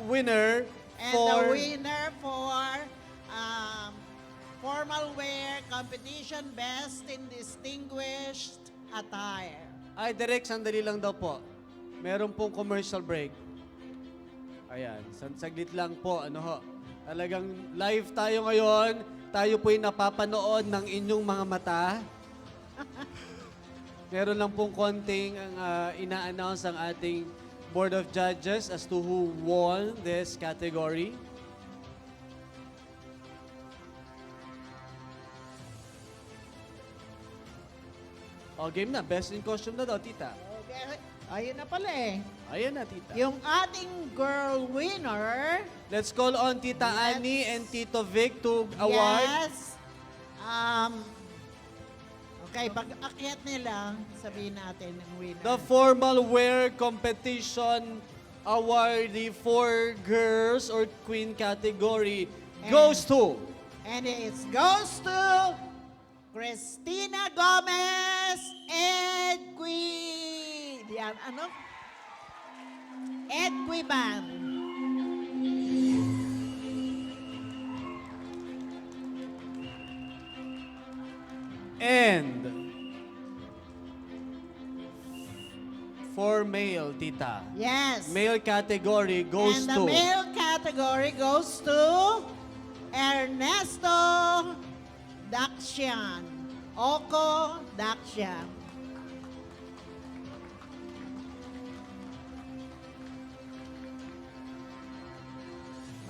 winner And for... the winner for formal wear competition best in distinguished attire. Ay, direct, sandali lang daw po. Meron pong commercial break. Ayan, saglit lang po. Ano ho? Talagang live tayo ngayon. Tayo po'y napapanood ng inyong mga mata. Meron lang pong konting ina-announce ang ating Board of Judges as to who won this category. O, game na. Best in costume na daw, tita. Okay. Ayun na pala eh. Ayan na, tita. Yung ating girl winner. Let's call on Tita Annie and Tito Vic to award. Yes. Okay, pag akyat nila, sabihin natin ang winner. The formal wear competition awardee for girls or queen category goes to... And it goes to Cristina Gomez Edqui. Yan, ano? Edquiban. And for male, tita. Yes. Male category goes And the to... male category goes to Ernesto Daxian. Oko Daxian.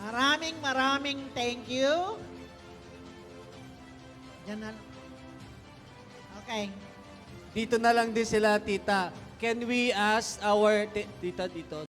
Maraming thank you. Diyan na. Okay. Dito na lang din sila, tita. Can we ask our... Tita, dito.